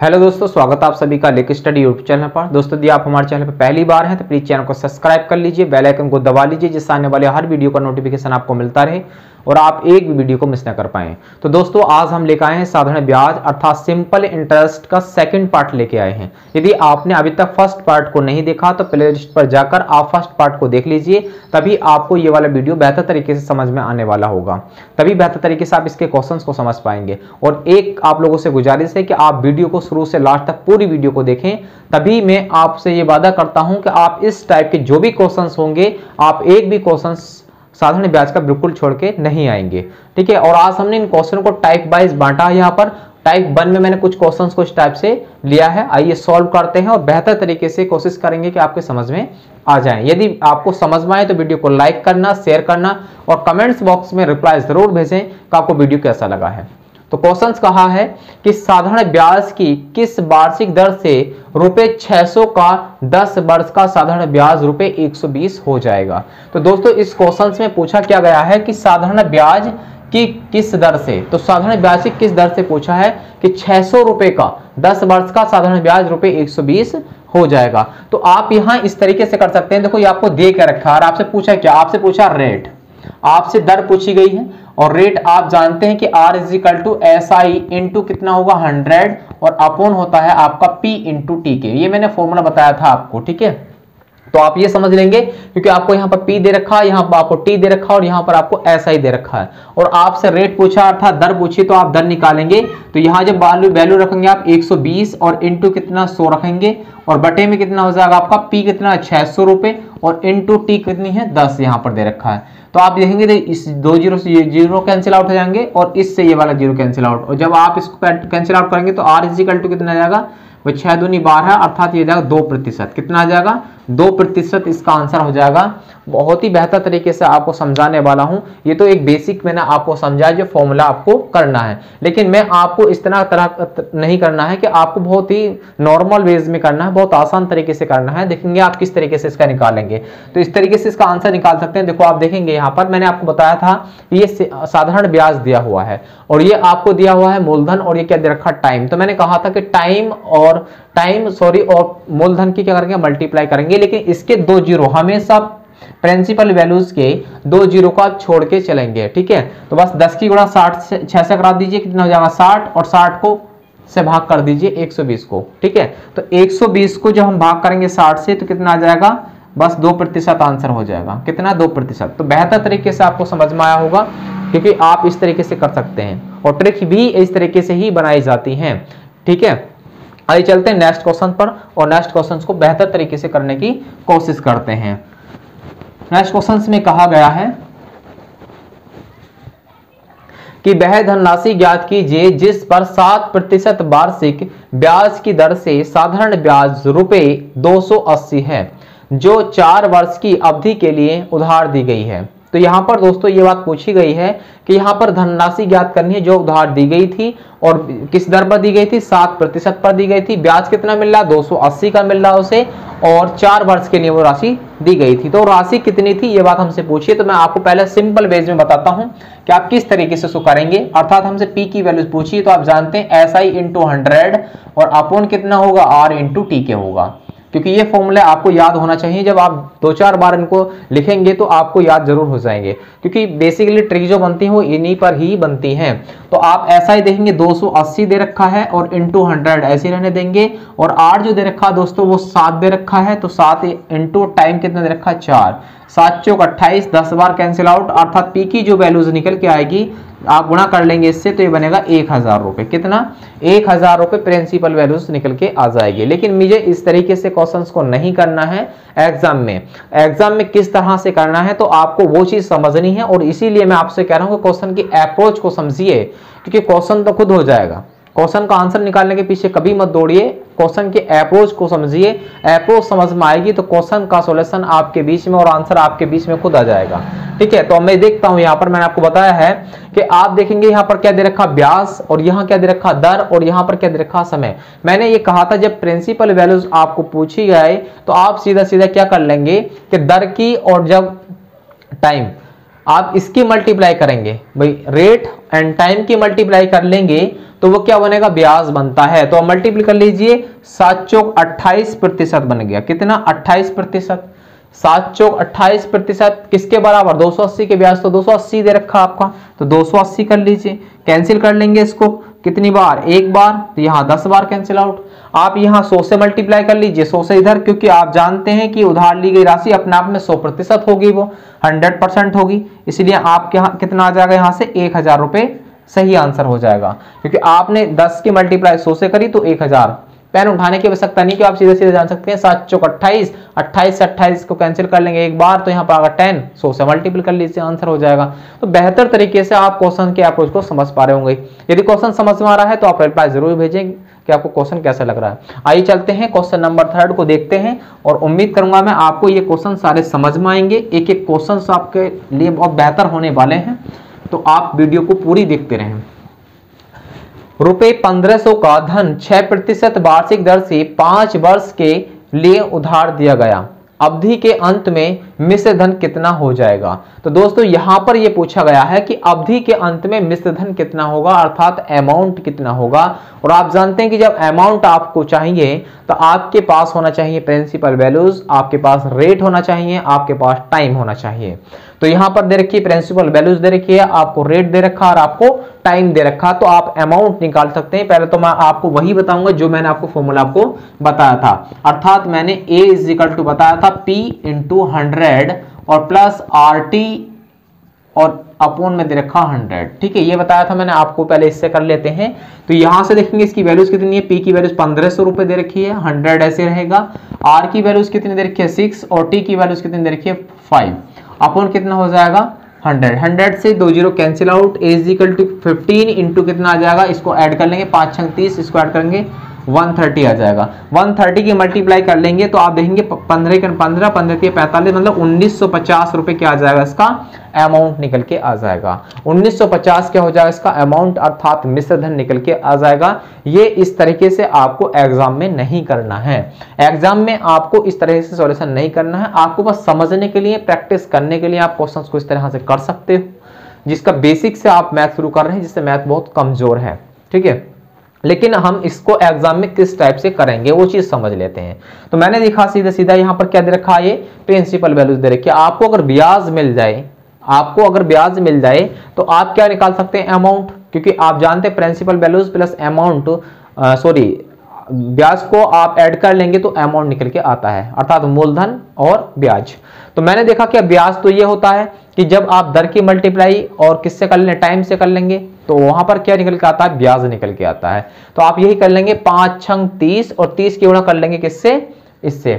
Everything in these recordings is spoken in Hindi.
हेलो दोस्तों, स्वागत है आप सभी का लेक स्टडी यूट्यूब चैनल पर। दोस्तों यदि आप हमारे चैनल पर पहली बार हैं तो प्लीज चैनल को सब्सक्राइब कर लीजिए, बेल आइकन को दबा लीजिए जिससे आने वाले हर वीडियो का नोटिफिकेशन आपको मिलता रहे और आप एक भी वीडियो को मिस न कर पाएं। तो दोस्तों आज हम लेकर आए हैं साधारण ब्याज अर्थात सिंपल इंटरेस्ट का सेकंड पार्ट लेके आए हैं। यदि आपने अभी तक फर्स्ट पार्ट को नहीं देखा तो प्ले लिस्ट पर जाकर आप फर्स्ट पार्ट को देख लीजिए, तभी आपको ये वाला वीडियो बेहतर तरीके से समझ में आने वाला होगा, तभी बेहतर तरीके से आप इसके क्वेश्चंस को समझ पाएंगे। और एक आप लोगों से गुजारिश है कि आप वीडियो को शुरू से लास्ट तक पूरी वीडियो को देखें, तभी मैं आपसे ये वादा करता हूं कि आप इस टाइप के जो भी क्वेश्चंस होंगे आप एक भी क्वेश्चंस साधारण ब्याज का बिल्कुल छोड़ के नहीं आएंगे। ठीक है, और आज हमने इन क्वेश्चन को टाइप वाइज बांटा है। यहाँ पर टाइप 1 में मैंने कुछ क्वेश्चंस को इस टाइप से लिया है। आइए सॉल्व करते हैं और बेहतर तरीके से कोशिश करेंगे कि आपके समझ में आ जाए। यदि आपको समझ में आए तो वीडियो को लाइक करना, शेयर करना और कमेंट्स बॉक्स में रिप्लाई जरूर भेजें कि आपको वीडियो कैसा लगा है। तो क्वेश्चंस कहा है कि साधारण ब्याज की किस वार्षिक दर से रुपए 600 का 10 वर्ष का साधारण ब्याज रुपए 120 हो जाएगा। तो दोस्तों इस क्वेश्चंस में पूछा क्या गया है कि साधारण ब्याज की किस दर से, तो साधारण ब्याज की किस दर से पूछा है कि 600 रुपए का 10 वर्ष का साधारण ब्याज रुपए 120 हो जाएगा। तो आप यहां इस तरीके से कर सकते हैं। देखो ये आपको दे के रखा है और आपसे पूछा क्या, आपसे पूछा रेट, आपसे दर पूछी गई है और रेट आप जानते हैं कि R is equal to SI into कितना होगा 100 और अपॉन होता है आपका P इंटू टी के। ये मैंने फॉर्मूला बताया था आपको। ठीक है, तो आप ये समझ लेंगे क्योंकि आपको यहाँ पर P दे रखा है, यहाँ पर आपको T दे रखा है और यहाँ पर आपको SI दे रखा है और आपसे रेट पूछा अर्थात दर पूछी तो आप दर निकालेंगे। तो यहाँ जब वैल्यू रखेंगे आप 120 और इंटू कितना 100 रखेंगे और बटे में कितना हो जाएगा आपका P कितना 600 रुपए और इंटू टी कितनी है 10 यहाँ पर दे रखा है। तो आप देखेंगे तो इस 2 जीरो से ये जीरो कैंसिल आउट हो जाएंगे और इससे ये वाला जीरो कैंसिल आउट, और जब आप इसको कैंसिल आउट करेंगे तो R इजिकल टू कितना आ जाएगा, वो 6 दूनी 12 अर्थात ये जाएगा 2%। कितना आ जाएगा 2%, इसका आंसर हो जाएगा। बहुत ही बेहतर तरीके से आपको समझाने वाला हूं। ये तो एक बेसिक मैंने आपको समझाया जो फॉर्मूला आपको करना है, लेकिन मैं आपको इस तरह नहीं करना है कि आपको बहुत ही नॉर्मल वेज में करना है, बहुत आसान तरीके से करना है। देखेंगे आप किस तरीके से इसका निकालेंगे, तो इस तरीके से इसका आंसर निकाल सकते हैं। देखो आप देखेंगे यहाँ पर मैंने आपको बताया था ये साधारण ब्याज दिया हुआ है और ये आपको दिया हुआ है मूलधन और ये क्या दे रखा टाइम। तो मैंने कहा था कि टाइम और मूलधन की क्या करेंगे मल्टीप्लाई करेंगे, लेकिन इसके 2 जीरो हमेशा प्रिंसिपल वैल्यूज के 2 जीरो का छोड़ के चलेंगे। ठीक है, तो बस 10 की गुणा 60 से 6 से करा दीजिए, कितना हो जाएगा 60 और 60 को से भाग कर दीजिए 120 को। ठीक है, तो 120 को जब हम भाग करेंगे 60 से तो कितना आ जाएगा, बस 2% आंसर हो जाएगा। कितना 2%। तो बेहतर तरीके से आपको समझ में आया होगा क्योंकि आप इस तरीके से कर सकते हैं और ट्रिक भी इस तरीके से ही बनाई जाती हैं। ठीक है, आइए चलते हैं नेक्स्ट क्वेश्चन पर और नेक्स्ट क्वेश्चन को बेहतर तरीके से करने की कोशिश करते हैं। नेक्स्ट क्वेश्चन में कहा गया है कि वह धनराशि ज्ञात कीजिए जिस पर 7% वार्षिक ब्याज की दर से साधारण ब्याज रुपए 280 है, जो 4 वर्ष की अवधि के लिए उधार दी गई है। तो यहाँ पर दोस्तों ये बात पूछी गई है कि यहाँ पर धनराशि ज्ञात करनी है जो उधार दी गई थी और किस दर पर दी गई थी 7% पर दी गई थी। ब्याज कितना मिल रहा 280 का मिल रहा उसे और 4 वर्ष के लिए वो राशि दी गई थी। तो राशि कितनी थी ये बात हमसे पूछिए, तो मैं आपको पहले सिंपल वेज में बताता हूं कि आप किस तरीके से उसको करेंगे। अर्थात हमसे P की वैल्यू पूछिए तो आप जानते हैं SI इंटू 100 और अपॉन कितना होगा R इंटू टी के होगा, क्योंकि ये फॉर्मूला आपको याद होना चाहिए। जब आप 2-4 बार इनको लिखेंगे तो आपको याद जरूर हो जाएंगे, क्योंकि बेसिकली ट्रिक जो बनती है वो इन्हीं पर ही बनती हैं। तो आप ऐसा ही देखेंगे 280 दे रखा है और इंटू 100 ऐसे रहने देंगे और R जो दे रखा है दोस्तों वो 7 दे रखा है, तो 7 इंटू टाइम कितना दे रखा है 4, 7 चौक 28, 10 बार कैंसिल आउट अर्थात P की जो वैल्यूज निकल के आएगी आप गुणा कर लेंगे इससे तो ये बनेगा 1000 रुपए। कितना 1000 रुपए प्रिंसिपल वैल्यूज निकल के आ जाएगी। लेकिन मुझे इस तरीके से क्वेश्चंस को नहीं करना है एग्जाम में। एग्जाम में किस तरह से करना है तो आपको वो चीज समझनी है और इसीलिए मैं आपसे कह रहा हूं कि क्वेश्चन की अप्रोच को समझिए, क्योंकि क्वेश्चन तो खुद हो जाएगा। क्वेश्चन का आंसर निकालने के पीछे कभी मत दौड़िए, क्वेश्चन के अप्रोच को समझिए। अप्रोच समझ में आएगी तो क्वेश्चन का सॉल्यूशन आपके बीच में और आंसर आपके बीच में खुद आ जाएगा। ठीक है, तो मैं देखता हूं यहाँ पर मैंने आपको बताया है कि आप देखेंगे यहाँ पर क्या दे रखा ब्याज और यहाँ क्या दे रखा दर और यहाँ पर क्या दे रखा समय। मैंने ये कहा था जब प्रिंसिपल वैल्यूज आपको पूछी गए तो आप सीधा सीधा क्या कर लेंगे कि दर की और जब टाइम आप इसकी मल्टीप्लाई करेंगे, भाई रेट एंड टाइम की मल्टीप्लाई कर लेंगे तो वो क्या बनेगा, ब्याज बनता है। तो मल्टीप्लाई कर लीजिए, 7 चौक 28% बन गया। कितना, 28%। 7 चौक 28% किसके बराबर, 280 के। ब्याज तो 280 दे रखा आपका, तो 280 कर लीजिए। कैंसिल कर लेंगे इसको कितनी बार, एक बार, तो यहाँ 10 बार कैंसिल आउट। आप यहाँ 100 से मल्टीप्लाई कर लीजिए, 100 से इधर, क्योंकि आप जानते हैं कि उधार ली गई राशि अपने आप में 100% होगी, वो 100% होगी, इसलिए आपके यहाँ कितना आ जाएगा, यहाँ से 1000 रुपए सही आंसर हो जाएगा। क्योंकि आपने 10 की मल्टीप्लाई 100 से करी तो 1000। पेन उठाने की आवश्यकता नहीं कि आप सीधे सीधे जान सकते हैं। 7 चौक 28, 28 से 28 को कैंसिल कर लेंगे एक बार, तो यहाँ पर आएगा 10, 100 से मल्टीपल कर लीजिए, आंसर हो जाएगा। तो बेहतर तरीके से आप क्वेश्चन के अप्रोच को समझ पा रहे होंगे। यदि क्वेश्चन समझ में आ रहा है तो आप रिप्लाई जरूर भेजें कि आपको क्वेश्चन कैसा लग रहा है। आइए चलते हैं क्वेश्चन नंबर 3 को देखते हैं, और उम्मीद करूंगा मैं आपको ये क्वेश्चन सारे समझ में आएंगे। एक एक क्वेश्चन आपके लिए बहुत बेहतर होने वाले हैं, तो आप वीडियो को पूरी देखते रहें। रुपए 1500 का धन 6% वार्षिक दर से 5 वर्ष के लिए उधार दिया गया। अवधि के अंत में मिश्र धन कितना हो जाएगा। तो दोस्तों यहां पर यह पूछा गया है कि अवधि के अंत में मिश्र धन कितना होगा, अर्थात अमाउंट कितना होगा। और आप जानते हैं कि जब अमाउंट आपको चाहिए तो आपके पास होना चाहिए प्रिंसिपल वैल्यूज, आपके पास रेट होना चाहिए, आपके पास टाइम होना चाहिए। तो यहां पर दे रखी है प्रिंसिपल वैल्यूज दे रखी है, आपको रेट दे रखा और आपको टाइम दे रखा, तो आप अमाउंट निकाल सकते हैं। पहले तो मैं आपको वही बताऊंगा जो मैंने आपको फॉर्मूला आपको बताया था, अर्थात मैंने A इज इक्वल टू बताया था P इंटू 100 और प्लस RT और अपोन में दे रखा 100। ठीक है, ये बताया था मैंने आपको, पहले इससे कर लेते हैं। तो यहां से देखेंगे इसकी वैल्यूज कितनी है। P की वैल्यूज 1500 रुपए दे रखी है, 100 ऐसे रहेगा। R की वैल्यूज कितनी दे रखी है 6, और T की वैल्यूज कितनी दे रखी है 5। अपोन कितना हो जाएगा 100। 100 से 2 zero cancel out. A is equal to 15 into कितना आ जाएगा, इसको ऐड कर लेंगे, 5 छंग 30, इसको ऐड करेंगे 130 आ जाएगा। 130 की मल्टीप्लाई कर लेंगे तो आप देखेंगे 15 के 15, 15 के 45, मतलब 1950 रुपए क्या आ जाएगा, इसका अमाउंट निकल के आ जाएगा। 1950 क्या हो जाएगा इसका अमाउंट, अर्थात मिश्र धन निकल के आ जाएगा। ये इस तरीके से आपको एग्जाम में नहीं करना है। एग्जाम में आपको इस तरह से सॉल्यूशन नहीं करना है, आपको बस समझने के लिए, प्रैक्टिस करने के लिए आप क्वेश्चंस को इस तरह से कर सकते हो, जिसका बेसिक से आप मैथ शुरू कर रहे हैं, जिससे मैथ बहुत कमजोर है। ठीक है, लेकिन हम इसको एग्जाम में किस टाइप से करेंगे वो चीज समझ लेते हैं। तो मैंने देखा सीधा सीधा यहाँ पर क्या दे रखा है, ये प्रिंसिपल वैल्यूज दे रखी है। आपको अगर ब्याज मिल जाए, आपको अगर ब्याज मिल जाए तो आप क्या निकाल सकते हैं, अमाउंट, क्योंकि आप जानते हैं प्रिंसिपल वैल्यूज प्लस अमाउंट, ब्याज को आप ऐड कर लेंगे तो अमाउंट निकल के आता है, अर्थात मूलधन और ब्याज। तो मैंने देखा कि ब्याज तो ये होता है कि जब आप दर की मल्टीप्लाई और किससे कर लें, टाइम से कर लेंगे, तो वहां पर क्या निकल के आता है, ब्याज निकल के आता है। तो आप यही कर लेंगे 5 छंग 30, और 30 की गुणा कर लेंगे किससे, इससे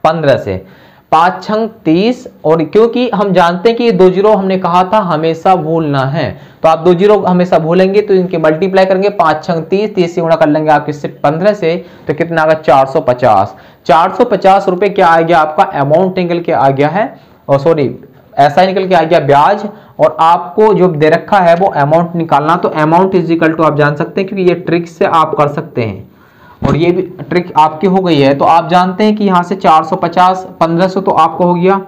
15 से, 5 छंग 30। और क्योंकि हम जानते हैं कि ये 2 जीरो हमने कहा था हमेशा भूलना है, तो आप 2 जीरो हमेशा भूलेंगे तो इनके मल्टीप्लाई करेंगे 5 छंग 30, 30 की गुणा कर लेंगे आप किससे 15 से, तो कितना आ गया 450। 450 रुपए क्या आ गया आपका अमाउंट निकल के आ गया है, और ऐसा ही निकल के आ गया ब्याज। और आपको जो दे रखा है वो अमाउंट निकालना, तो अमाउंट इज इक्वल टू आप जान सकते हैं, क्योंकि ये ट्रिक से आप कर सकते हैं और ये भी ट्रिक आपकी हो गई है। तो आप जानते हैं कि यहाँ से 450, 1500 तो आपको हो गया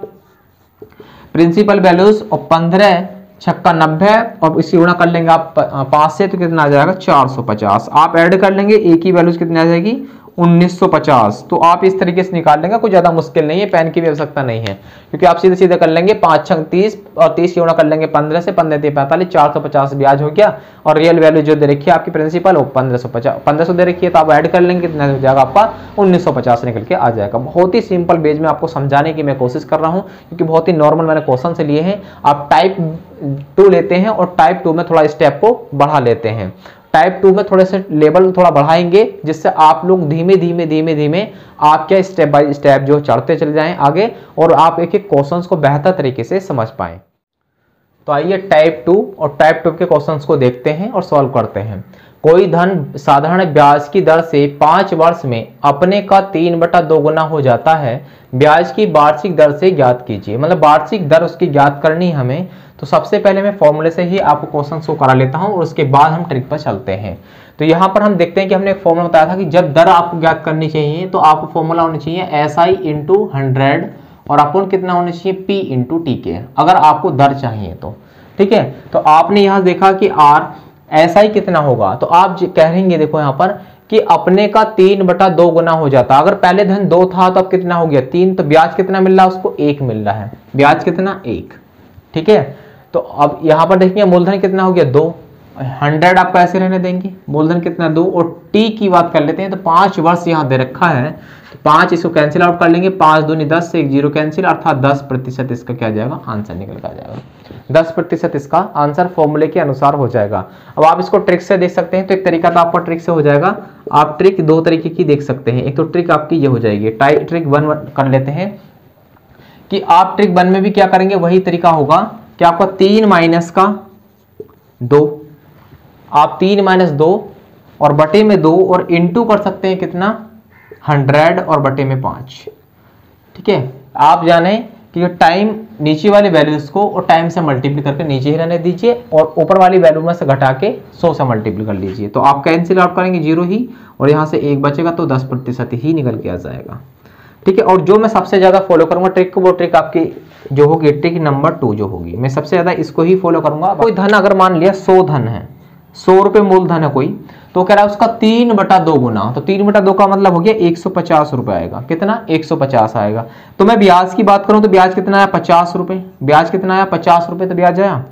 प्रिंसिपल वैल्यूज, और 15 छक्का 90, और इसी गुणा कर लेंगे आप 5 से, तो कितना आ जाएगा 450। आप ऐड कर लेंगे, ए की वैल्यूज कितनी आ जाएगी 1950। तो आप इस तरीके से निकाल लेंगे, कोई ज्यादा मुश्किल नहीं है, पेन की भी आवश्यकता नहीं है, क्योंकि आप सीधे सीधे कर लेंगे 5 छंग 30, और 30 की गुणा कर लेंगे 15 से, 15 से 45, 450 ब्याज हो गया। और रियल वैल्यू जो दे रखी है आपकी प्रिंसिपल वो 1500 दे रखी है, तो आप ऐड कर लेंगे, कितना हो जाएगा आपका 1950 निकल के आ जाएगा। बहुत ही सिंपल बेस में आपको समझाने की मैं कोशिश कर रहा हूँ, क्योंकि बहुत ही नॉर्मल मैंने क्वेश्चन से लिए हैं। आप टाइप 2 लेते हैं और टाइप 2 में थोड़ा स्टेप को बढ़ा लेते हैं। टाइप 2 में थोड़े से लेवल थोड़ा बढ़ाएंगे, जिससे आप लोग धीमे धीमे आप क्या स्टेप बाय स्टेप जो चढ़ते चले जाएं आगे, और आप एक एक क्वेश्चंस को बेहतर तरीके से समझ पाएं। तो आइए टाइप 2 और टाइप 2 के क्वेश्चंस को देखते हैं और सॉल्व करते हैं। कोई धन साधारण ब्याज की दर से 5 वर्ष में अपने का 3/2 गुना हो जाता है, ब्याज की वार्षिक दर से ज्ञात कीजिए। मतलब वार्षिक दर उसकी ज्ञात करनी हमें। तो सबसे पहले मैं फॉर्मूले से ही आपको क्वेश्चन को करा लेता हूं और उसके बाद हम ट्रिक पर चलते हैं। तो यहां पर हम देखते हैं कि हमने एक फॉर्मूला बताया था कि जब दर आपको ज्ञात करनी चाहिए तो आपको फॉर्मूला होना चाहिए SI × 100 और अपूर्ण कितना होना चाहिए, P इंटू टी के, अगर आपको दर चाहिए तो। ठीक है, तो आपने यहाँ देखा कि R ऐसा ही कितना होगा, तो आप कहेंगे देखो यहाँ पर कि अपने का 3/2 गुना हो जाता। अगर पहले धन 2 था तो अब कितना हो गया 3, तो ब्याज कितना मिल रहा है उसको, 1 मिल रहा है, ब्याज कितना 1। ठीक है, तो अब यहाँ पर देखिए मूलधन कितना हो गया 2, 100 आप कैसे रहने देंगे, मूलधन कितना 2, और टी की बात कर लेते हैं तो 5 वर्ष यहाँ दे रखा है, तो 5 इसको कैंसिल आउट कर लेंगे, 5 दूनी 10 से 1 0 कैंसिल, अर्थात 10% इसका क्या जाएगा, आंसर निकल कर जाएगा, 10% इसका आंसर फॉर्मूले के अनुसार हो जाएगा। अब आप इसको ट्रिक से देख सकते हैं, तो एक तरीका तो आपका ट्रिक से हो जाएगा, आप ट्रिक 2 तरीके की देख सकते हैं। एक तो ट्रिक आपकी ये हो जाएगी, ट्रिक 1 कर लेते हैं कि आप ट्रिक 1 में भी क्या करेंगे, वही तरीका होगा कि आपका 3 माइनस का 2, आप 3 माइनस 2 और बटे में 2 और इंटू कर सकते हैं कितना 100 और बटे में 5। ठीक है, आप जाने कि टाइम नीचे वाली वैल्यूज को और टाइम से मल्टीप्लाई करके नीचे ही रहने दीजिए और ऊपर वाली वैल्यू में से घटा के 100 से मल्टीप्लाई कर लीजिए, तो आप कैंसिल आउट करेंगे 0 ही, और यहाँ से 1 बचेगा तो 10% ही निकल के आ जाएगा। ठीक है, और जो मैं सबसे ज्यादा फॉलो करूंगा ट्रिक को, वो ट्रिक आपकी जो होगी ट्रिक नंबर 2 जो होगी, मैं सबसे ज्यादा इसको ही फॉलो करूंगा। कोई धन अगर मान लिया 100 धन है, 100 रुपए मूलधन है कोई, तो कह रहा है उसका 3/2 गुना, तो 3/2 का मतलब हो गया 150 रुपए आएगा, कितना 150 आएगा। तो मैं ब्याज की बात करूं तो ब्याज कितना आया 50 रुपए, ब्याज कितना आया 50 रुपए, तो ब्याज आया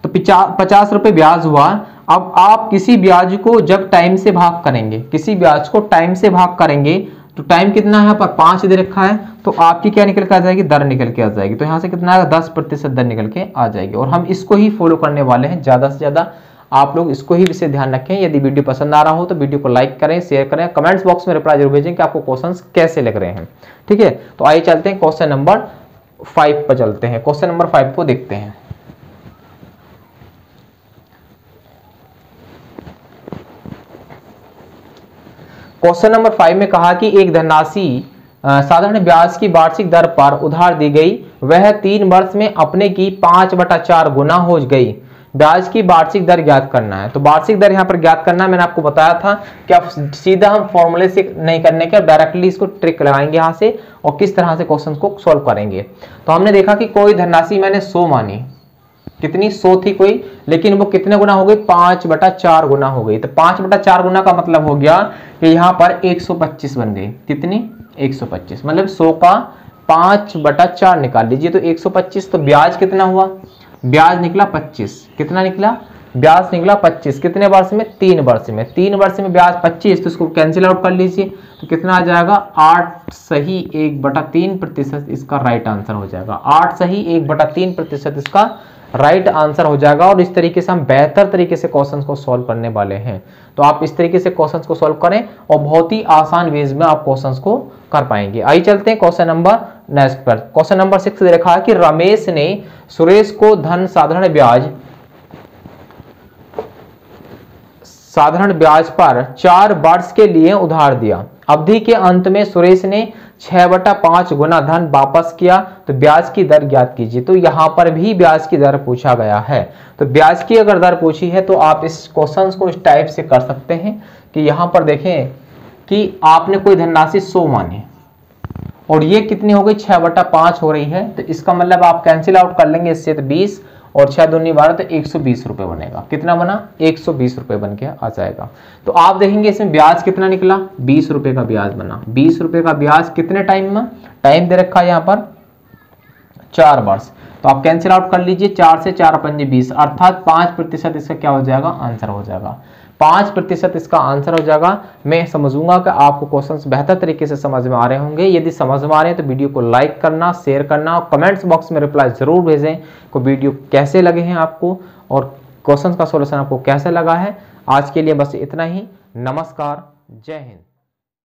तो 50 रुपए ब्याज हुआ। अब आप किसी ब्याज को जब टाइम से भाग करेंगे, किसी ब्याज को टाइम से भाग करेंगे, तो टाइम कितना है पर 5 दे रखा है, तो आपकी क्या निकल के आ जाएगी, दर निकल के आ जाएगी। तो यहाँ से कितना आएगा 10% दर निकल के आ जाएगी, और हम इसको ही फॉलो करने वाले हैं ज्यादा से ज्यादा। आप लोग इसको ही विषय ध्यान रखें। यदि वीडियो पसंद आ रहा हो तो वीडियो को लाइक करें, शेयर करें, कमेंट्स बॉक्स में रिप्लाई जरूर भेजें कि आपको क्वेश्चंस कैसे लग रहे हैं। ठीक है, तो आइए चलते हैं क्वेश्चन नंबर 5 पर चलते हैं। क्वेश्चन नंबर 5 को देखते हैं। क्वेश्चन नंबर 5 में कहा कि एक धनराशि साधारण ब्याज की वार्षिक दर पर उधार दी गई, वह 3 वर्ष में अपने की 5/4 गुना हो गई। ब्याज की वार्षिक दर ज्ञात करना है। तो वार्षिक दर यहाँ पर ज्ञात करना है, मैंने आपको बताया था कि आप सीधा हम फॉर्मूले से नहीं करने के, डायरेक्टली इसको ट्रिक लगाएंगे यहाँ से और किस तरह से क्वेश्चन को सॉल्व करेंगे। तो हमने देखा कि कोई धनराशि मैंने 100 मानी, कितनी 100 थी कोई, लेकिन वो कितने गुना हो गई 5/4 गुना हो गई। तो 5/4 गुना का मतलब हो गया कि यहाँ पर 125 बन गई, कितनी 125, मतलब 100 का 5/4 निकाल लीजिए तो 125। तो ब्याज कितना हुआ, ब्याज निकला 25, कितना निकला ब्याज निकला 25, कितने वर्ष में 3 वर्ष में, 3 वर्ष में ब्याज 25, तो इसको कैंसिल आउट कर लीजिए तो कितना आ जाएगा 8 सही 1/3% इसका राइट आंसर हो जाएगा। 8 सही 1/3% इसका राइट आंसर हो जाएगा। और इस तरीके से हम बेहतर तरीके से क्वेश्चंस को सॉल्व करने वाले हैं। तो आप इस तरीके से क्वेश्चंस को सॉल्व करें और बहुत ही आसान वेज में आप क्वेश्चंस को कर पाएंगे। आइए चलते हैं क्वेश्चन नंबर नेक्स्ट पर। क्वेश्चन नंबर 6 दे रखा है कि रमेश ने सुरेश को धन साधारण ब्याज पर 4 वर्ष के लिए उधार दिया। अवधि के अंत में सुरेश ने 6/5 गुना धन वापस किया, तो ब्याज की दर ज्ञात कीजिए। तो यहां पर भी ब्याज की दर पूछा गया है। तो ब्याज की अगर दर पूछी है तो आप इस क्वेश्चन को इस टाइप से कर सकते हैं कि यहां पर देखें कि आपने कोई धनराशि 100 मानी और ये कितनी हो गई 6/5 हो रही है, तो इसका मतलब आप कैंसिल आउट कर लेंगे इससे, तो 20 और 6 दूनी 12 तो 120 रुपए बनेगा। कितना बना 120 रुपए बन के आ जाएगा। तो आप देखेंगे इसमें ब्याज कितना निकला 20 रुपए का ब्याज बना। 20 रुपए का ब्याज कितने टाइम में, टाइम दे रखा है यहाँ पर 4 वर्ष, तो आप कैंसिल आउट कर लीजिए 4 से 4 पंजे 20, अर्थात 5% इसका क्या हो जाएगा आंसर हो जाएगा। 5% इसका आंसर हो जाएगा। मैं समझूंगा कि आपको क्वेश्चंस बेहतर तरीके से समझ में आ रहे होंगे। यदि समझ में आ रहे हैं तो वीडियो को लाइक करना, शेयर करना और कमेंट्स बॉक्स में रिप्लाई जरूर भेजें को वीडियो कैसे लगे हैं आपको और क्वेश्चंस का सॉल्यूशन आपको कैसे लगा है। आज के लिए बस इतना ही। नमस्कार, जय हिंद।